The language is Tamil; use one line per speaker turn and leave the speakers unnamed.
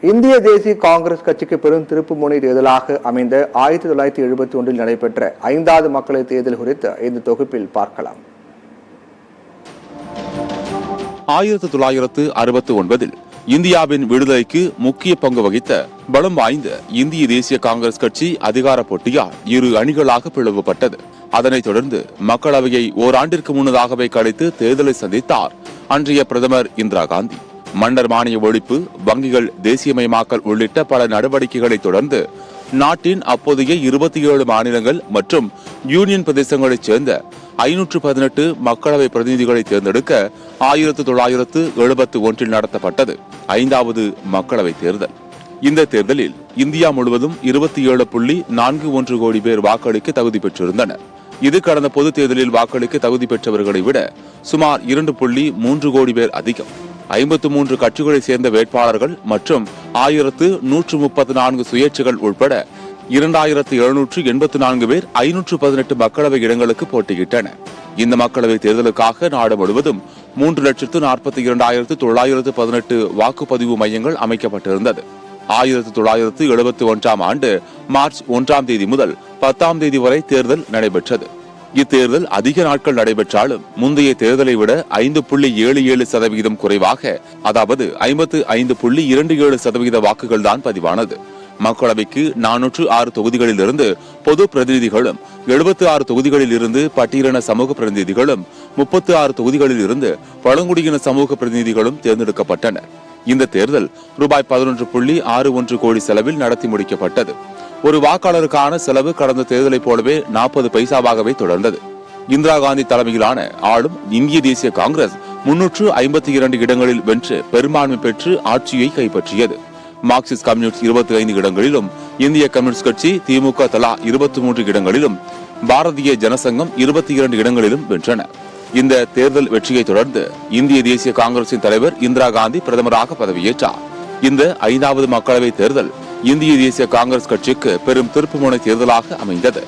இந்திய தேசிய காங்கிரஸ் கட்சிக்கு பெரும் திருப்புமுனை தேர்தலாக அமைந்த 1971 நடைபெற்ற 5வது மக்களவைத் தேர்தல் குறித்து இந்த தொகுப்பில் பார்க்கலாம்.
1969 இந்தியாவின் விடுதலைக்கு முக்கிய பங்கு வகித்த பலம் வாய்ந்த இந்திய தேசிய காங்கிரஸ் கட்சி அதிகார போட்டியால் இரு அணிகளாக பிளவுபட்டது. அதனைத் தொடர்ந்து மக்களவையை ஓராண்டிற்கு முன்னதாகவே கழித்து தேர்தலை சந்தித்தார் அன்றைய பிரதமர் இந்திரா காந்தி. மன்னர் மானிய ஒழிப்பு, வங்கிகள் தேசியமயமாக்கல் உள்ளிட்ட பல நடவடிக்கைகளை தொடர்ந்து நாட்டின் அப்போதைய 27 மாநிலங்கள் மற்றும் யூனியன் பிரதேசங்களைச் சேர்ந்த 518 மக்களவை பிரதிநிதிகளை தேர்ந்தெடுக்க 1971 நடத்தப்பட்டது 5வது மக்களவை தேர்தல். இந்த தேர்தலில் இந்தியா முழுவதும் 27.41 கோடி பேர் வாக்களிக்க தகுதி பெற்றிருந்தனர். இது கடந்த பொது தேர்தலில் வாக்களிக்க தகுதி பெற்றவர்களை விட சுமார் 2.3 கோடி பேர் அதிகம். 53 கட்சிகளை சேர்ந்த வேட்பாளர்கள் மற்றும் 1134 சுயேட்சைகள் உட்பட 2784 பேர் 518 மக்களவை இடங்களுக்கு போட்டியிட்டனர். இந்த மக்களவை தேர்தலுக்காக நாடு முழுவதும் 3,42,918 வாக்குப்பதிவு மையங்கள் அமைக்கப்பட்டிருந்தது. 1971 ஆண்டு மார்ச் 1 தேதி முதல் 10 தேதி வரை தேர்தல் நடைபெற்றது. இத்தேர்தல் அதிக நாட்கள் நடைபெற்றாலும் முந்தைய தேர்தலை விட 5.77% குறைவாக, அதாவது 55.27% வாக்குகள் தான் பதிவானது. மக்களவைக்கு 406 தொகுதிகளில் இருந்து பொது பிரதிநிதிகளும், 76 தொகுதிகளில் இருந்து பட்டியலின சமூக பிரதிநிதிகளும், 36 தொகுதிகளில் இருந்து பழங்குடியின சமூக பிரதிநிதிகளும் தேர்ந்தெடுக்கப்பட்டனர். இந்த தேர்தல் ரூபாய் 11.61 கோடி செலவில் நடத்தி முடிக்கப்பட்டது. ஒரு வாக்காளருக்கான செலவு கடந்த தேர்தலை போலவே 40 பைசாவாகவே தொடர்ந்தது. இந்திரா காந்தி தலைமையிலான ஆளும் இந்திய தேசிய காங்கிரஸ் 352 இடங்களில் வென்று பெரும்பான்மை பெற்று ஆட்சியை கைப்பற்றியது. மார்க்சிஸ்ட் கம்யூனிஸ்ட் 25 இடங்களிலும், இந்திய கம்யூனிஸ்ட் கட்சி திமுக தலா 23 இடங்களிலும், பாரதிய ஜனசங்கம் 22 இடங்களிலும் வென்றன. இந்த தேர்தல் வெற்றியை தொடர்ந்து இந்திய தேசிய காங்கிரசின் தலைவர் இந்திரா காந்தி பிரதமராக பதவியேற்றார். இந்த 5வது மக்களவை தேர்தல் இந்திய தேசிய காங்கிரஸ் கட்சிக்கு பெரும் திருப்புமுனை தேர்தலாக அமைந்தது.